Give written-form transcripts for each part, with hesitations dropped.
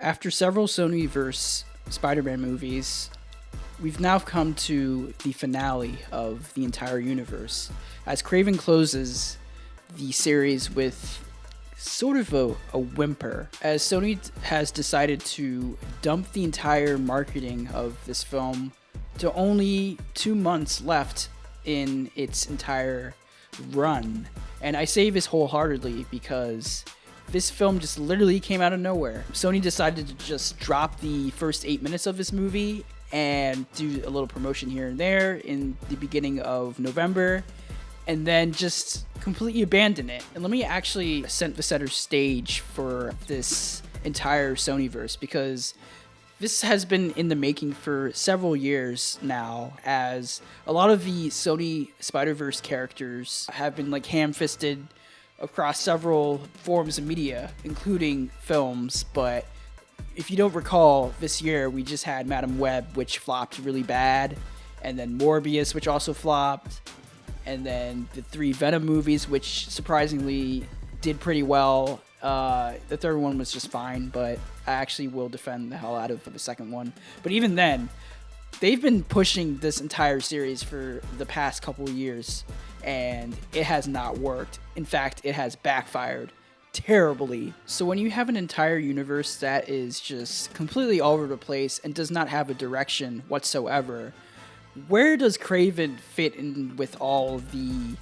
After several Sony-verse Spider-Man movies, we've now come to the finale of the entire universe, as Kraven closes the series with sort of a whimper, as Sony has decided to dump the entire marketing of this film to only 2 months left in its entire run. And I say this wholeheartedly because this film just literally came out of nowhere. Sony decided to just drop the first 8 minutes of this movie and do a little promotion here and there in the beginning of November, and then just completely abandon it. And let me actually set the center stage for this entire Sony-verse, because this has been in the making for several years now, as a lot of the Sony Spider-Verse characters have been like ham-fisted across several forms of media, including films. But if you don't recall, this year we just had Madam Web, which flopped really bad, and then Morbverse, which also flopped, and then the 3 Venom movies, which surprisingly did pretty well. The third one was just fine, but I actually will defend the hell out of the second one. But even then, they've been pushing this entire series for the past couple of years, and it has not worked. In fact, it has backfired terribly. So when you have an entire universe that is just completely all over the place and does not have a direction whatsoever, where does Kraven fit in with all the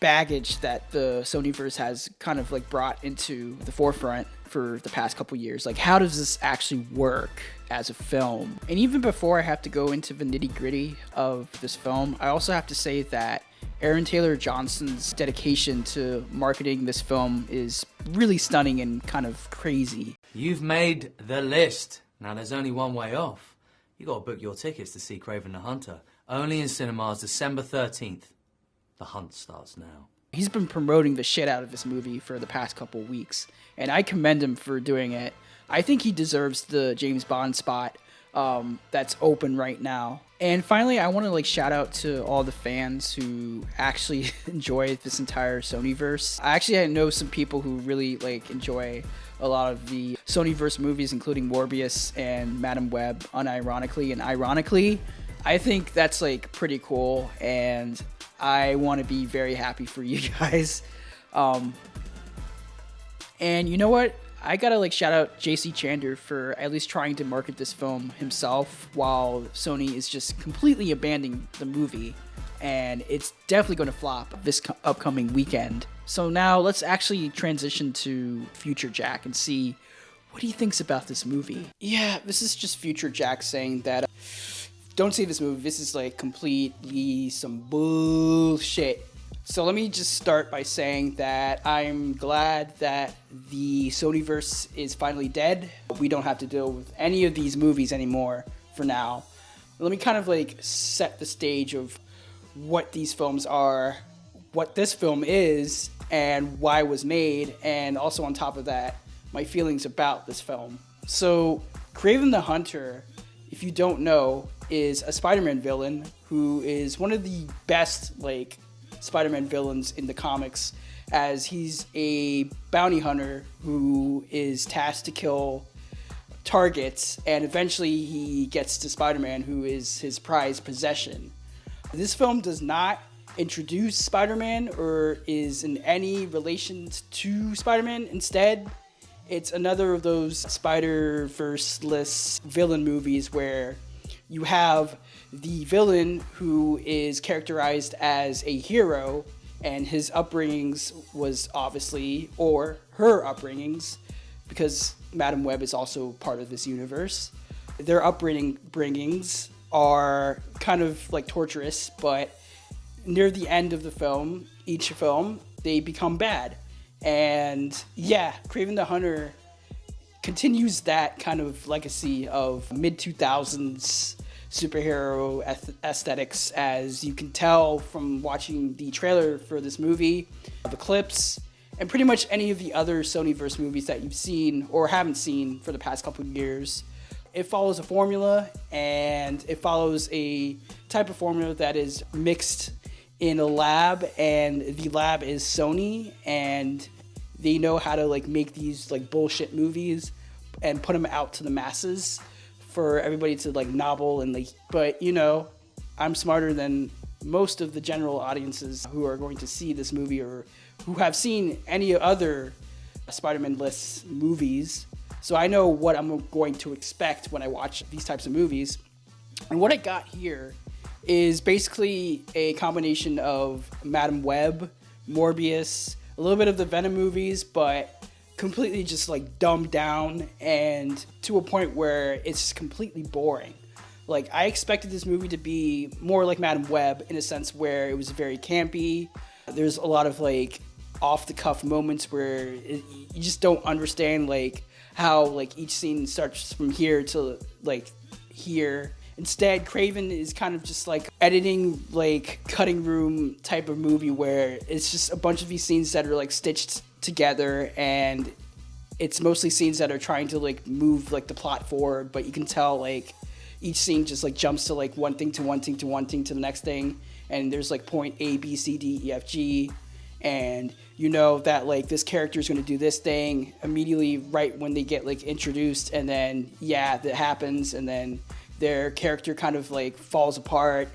baggage that the Sony-verse has kind of like brought into the forefront for the past couple years? Like, how does this actually work as a film? And even before I have to go into the nitty-gritty of this film, I also have to say that Aaron Taylor Johnson's dedication to marketing this film is really stunning and kind of crazy. You've made the list. Now there's only one way off. You gotta book your tickets to see Kraven the Hunter. Only in cinemas December 13th. The hunt starts now. He's been promoting the shit out of this movie for the past couple weeks, and I commend him for doing it. I think he deserves the James Bond spot that's open right now. And finally, I want to shout out to all the fans who actually enjoy this entire Sony-verse. I know some people who really enjoy a lot of the Sony-verse movies, including Morbverse and Madam Web, unironically and ironically. I think that's pretty cool, and I want to be very happy for you guys. And you know what? I gotta shout out JC Chander for at least trying to market this film himself, while Sony is just completely abandoning the movie, and it's definitely going to flop this upcoming weekend. So now let's actually transition to Future Jack and see what he thinks about this movie. Yeah, this is just Future Jack saying that don't see this movie. This is completely some bullshit. So let me just start by saying that I'm glad that the Sony-verse is finally dead. We don't have to deal with any of these movies anymore for now. Let me kind of set the stage of what these films are, what this film is, and why it was made, and also on top of that, my feelings about this film. So Kraven the Hunter, if you don't know, is a Spider-Man villain who is one of the best Spider-Man villains in the comics, as he's a bounty hunter who is tasked to kill targets, and eventually he gets to Spider-Man, who is his prized possession. This film does not introduce Spider-Man or is in any relation to Spider-Man. Instead, it's another of those Spider-Verse-less villain movies where you have the villain who is characterized as a hero, and his upbringings was obviously, or her upbringings, because Madam Web is also part of this universe. Their upbringings are kind of torturous, but near the end of the film, each film, they become bad. And yeah, Kraven the Hunter continues that kind of legacy of mid-2000s superhero aesthetics, as you can tell from watching the trailer for this movie, the clips, and pretty much any of the other Sony-verse movies that you've seen or haven't seen for the past couple of years. It follows a formula, and it follows a type of formula that is mixed in a lab, and the lab is Sony, and they know how to make these bullshit movies, and put them out to the masses for everybody to like nobble and like. But I'm smarter than most of the general audiences who are going to see this movie or who have seen any other Spider-Man-less movies. So I know what I'm going to expect when I watch these types of movies. And what I got here is basically a combination of Madam Web, Morbverse, a little bit of the Venom movies, but completely just like dumbed down and to a point where it's just completely boring. Like, I expected this movie to be more like Madam Web in a sense where it was very campy. There's a lot of like off-the-cuff moments where you just don't understand like how like each scene starts from here to like here. Instead, Kraven is kind of just like editing, like cutting room type of movie where it's just a bunch of these scenes that are like stitched together, and it's mostly scenes that are trying to like move like the plot forward, but you can tell like each scene just like jumps to like one thing to one thing to one thing to the next thing, and there's like point A, B, C, D, E, F, G, and that like this character is going to do this thing immediately right when they get like introduced, and then that happens, and then their character kind of like falls apart.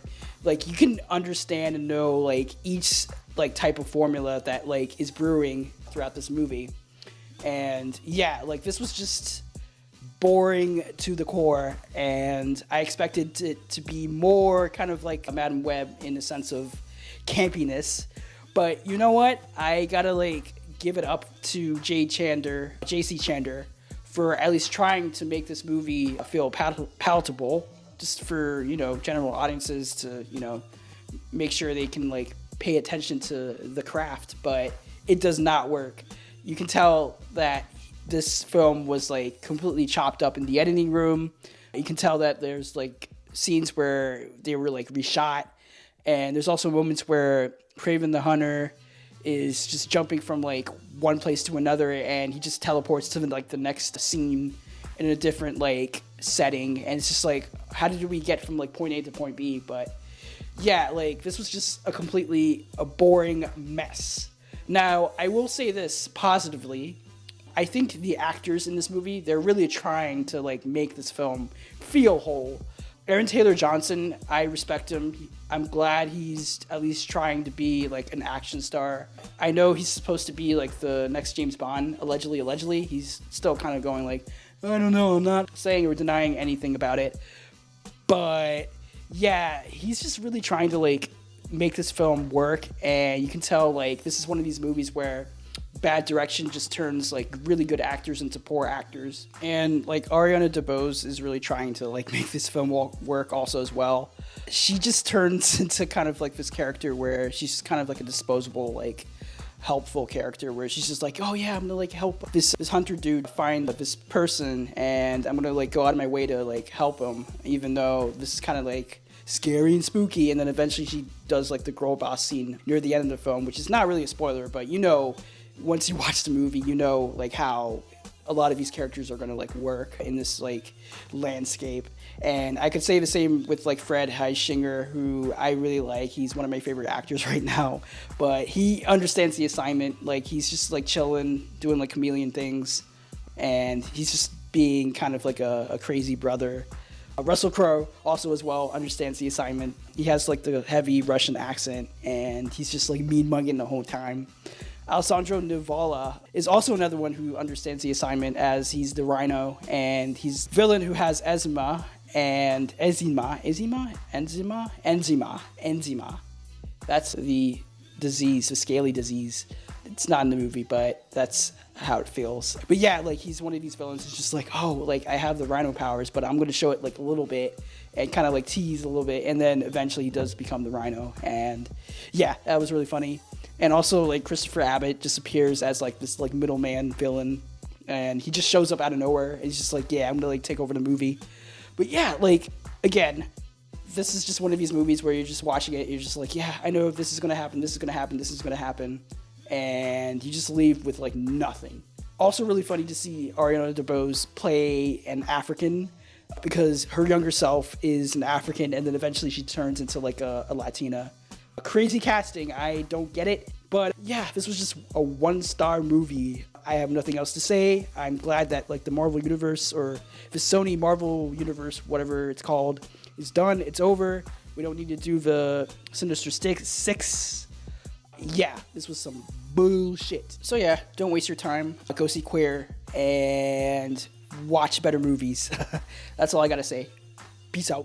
Like, you can understand and know like each like type of formula that like is brewing throughout this movie. And like this was just boring to the core, and I expected it to be more kind of like a Madam Web in the sense of campiness. But you know what? I gotta like give it up to JC Chandler, for at least trying to make this movie feel palatable, just for general audiences to make sure they can like pay attention to the craft. But it does not work. You can tell that this film was like completely chopped up in the editing room. You can tell that there's like scenes where they were like reshot, and there's also moments where Kraven the Hunter is just jumping from like one place to another, and he just teleports to the next scene in a different like setting, and it's just like, how did we get from like point A to point B? But like this was just a boring mess. Now, I will say this positively. I think the actors in this movie, they're really trying to like make this film feel whole. Aaron Taylor Johnson, I respect him. I'm glad he's at least trying to be like an action star. I know he's supposed to be like the next James Bond, allegedly. He's still kind of going like, I don't know, I'm not saying or denying anything about it. But he's just really trying to like make this film work, and you can tell like this is one of these movies where bad direction just turns like really good actors into poor actors. And like Ariana DeBose is really trying to like make this film work also as well. She just turns into kind of like this character where she's just kind of like a disposable, like helpful character where she's just like, oh yeah, I'm gonna like help this hunter dude find this person, and I'm gonna like go out of my way to like help him, even though this is kind of like scary and spooky. And then eventually she does like the girl boss scene near the end of the film, which is not really a spoiler, but once you watch the movie, like how a lot of these characters are going to like work in this like landscape. And I could say the same with like Fred Heischinger, who I really like. He's one of my favorite actors right now, but he understands the assignment. Like, he's just like chilling, doing like chameleon things, and he's just being kind of like a crazy brother. Russell Crowe also as well understands the assignment. He has like the heavy Russian accent, and he's just like mean mugging the whole time. Alessandro Nivola is also another one who understands the assignment, as he's the Rhino, and he's the villain who has eczema. That's the disease, the scaly disease. It's not in the movie, but that's how it feels. But like he's one of these villains who's just like, oh, like I have the Rhino powers, but I'm going to show it like a little bit and kind of like tease a little bit, and then eventually he does become the Rhino. And that was really funny. And also like Christopher Abbott just appears as like this like middleman villain, and he just shows up out of nowhere. And he's just like, I'm gonna like take over the movie. But like again, this is just one of these movies where you're just watching it, you're just like, I know this is gonna happen, this is gonna happen, this is gonna happen, and you just leave with like nothing. Also really funny to see Ariana DeBose play an African, because her younger self is an African, and then eventually she turns into like a Latina. Crazy casting, I don't get it. But this was just a 1-star movie. I have nothing else to say. I'm glad that like the Marvel Universe, or the Sony Marvel Universe, whatever it's called, is done. It's over. We don't need to do the Sinister Six. Yeah, this was some bullshit. So yeah, don't waste your time. Go see Queer and watch better movies. That's all I gotta say. Peace out.